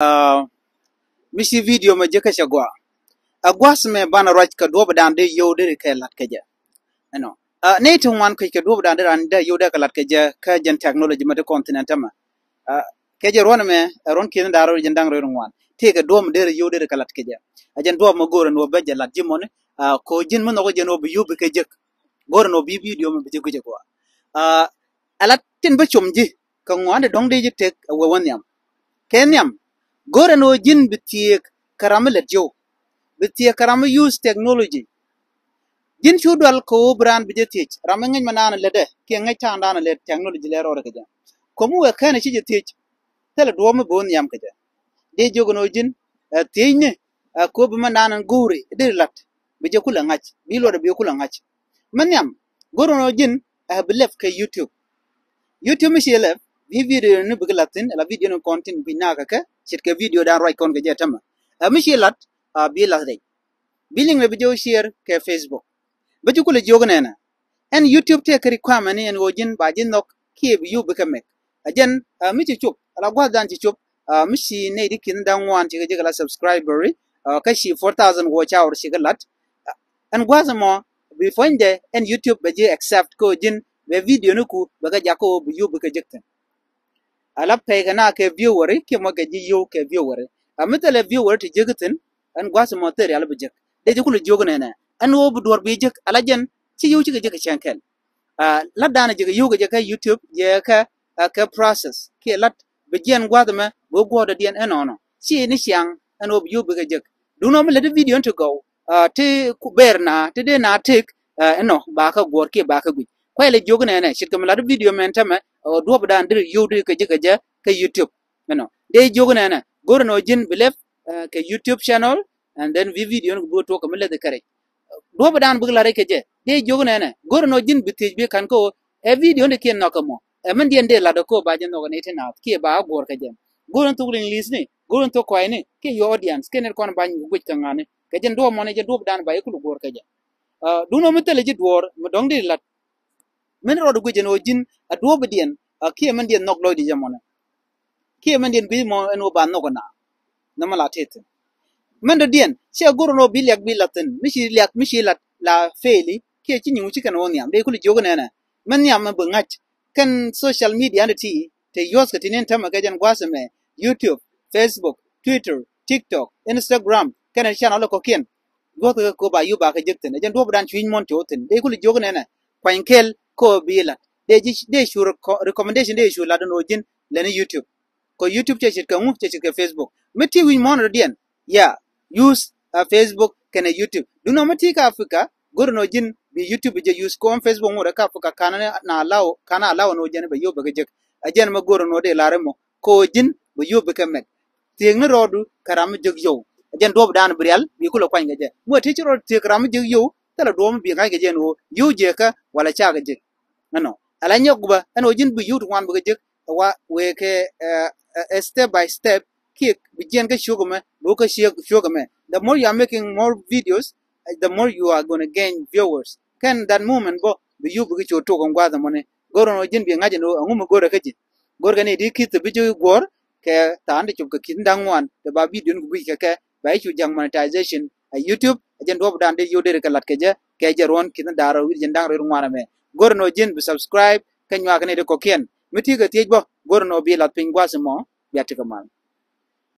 Misi video ma jeka shagwa. Agwas me bana right ka do badande yo de ke lat ke ja. No. Ne to wan ke do badande ran da yo de ka lat ke ja ka jan technology ma de continent ma. Ke je ron me ron kin da ro jandang ro wan. Te ka do ma de yo de ka lat ke ja. Ajan do ma goro no be ja lat jimon ko jin mo no ko jeno bi yo be ke jek. Goro no bi video ma be je ko je ko. Alat tin ba chumji ka ngwan de dong de je tek wa wan yam. Kenyam gore no jin bitiek karama let jo bitiek karama use technology jin chudwal ko brand bijetich ramengin manana lede ki ngai tandana le technology le rore kaja komu we kana chi jetich tele do mo bon yam kaja de jogono jin teyne ko be manana guri de lat bije kula ngach bi lo de bi kula ngach manyam gore no jin belef ke YouTube mi shele video ni buglatin la video no content binaka ka chitke video dan right kon ga jetama mi shelat bi la de billing le video share ke Facebook baju kule jognena en YouTube te kari kwama ni en wojin bajin nok ki bi yu bekamek ajen mi ci chup ala gwa dan ci chup mi shi ne dikin dan wan ci ga la subscriber ka shi 4000 watch hour shi galat en gwa mo bi fonde en YouTube baje accept ko jin be video nuku baga jako bi yu beka jekten ala pegana ke viewer ke mo ga ji yo ke viewer amitale viewer ti jegten an gwa mo tere ala bejek de jukulu jognena an wo bu dor bi jek ala jen ci yu ci ga jek chankel la dana jek yu ga jek YouTube je ka process ke lat be jen gwa ma bo goda dien enono ci ni siang an wo bu yu ga jek du no me le video to go te ku berna te de na tik eno ba ka gor ke ba ka gwi kwele jognena shit kam la video men tama do dan dir yodu ke jega ke YouTube no de jognena gorno jin belef ke YouTube channel and then video no go to kamle de kare do dan bugla re ke je de jognena gorno jin bitij be kan ko e video ne ken nakamo e men dien de la do ko ba jen no ne tena ke ba gor ke je goron to english ni goron to kwai ni ke your audience ken kon ban guj kan ngane ke jen do mo ne je do dan ba yekulu gor ke je du no metele je dwor mo dong de lat men rodo gujen o jin a duobe dien a kie men dien nok loidi jamona kie men dien bi mo eno ban no na mala tete men do dien se goro no bilyak bilaten mishi lat la feli kie chi nyu chi kan on yam de kuli jogo na men yam ma ngach kan social media ti te yos ka tinen tama ga jan gwasame YouTube, Facebook, Twitter, TikTok, Instagram kan channel ko kien goto ko ba yu ba ka jekten jan do dan chwin mon toten de kuli jogo na kwankel ko bila de shur recommendation de shur la no jin lene YouTube ko YouTube che ka mu che ka Facebook meti wi mon dien ya use Facebook kana YouTube do no meti ka Africa gor no jin bi YouTube je use ko Facebook mo ka Africa kana lawo no jin ba yo ba jek ajen ma gor no de lare mo ko jin ba yo ba kamet tieng no rodu karam jek yo ajen do dan brial bi ko lo kwanga je mo ti ro ti karam jek yo tala do mo bi ka je no yo je ka wala cha ga jek no ala nyogba ano jin bu yut wan bu jek wa we ke step by step kick begin ga shugame bu ka shugame the more you are making more videos the more you are going to gain viewers kan that moment bo bu yu bu cho to kon gwa da mone goro no jin bi ngaje no ngum goro ka ji gor ga ne di kit bi ju gor ke ta ande chụp ka kin dang wan de ba video ku bi ke ba chu jang monetization YouTube ajen do dan de yu de ka lat ke je ron kin daro wi jin dang ro ngwana me gorno jin bi subscribe kanywa kane de kokien miti ga tiej bo gorno bi lat pin gwasmo ya tikaman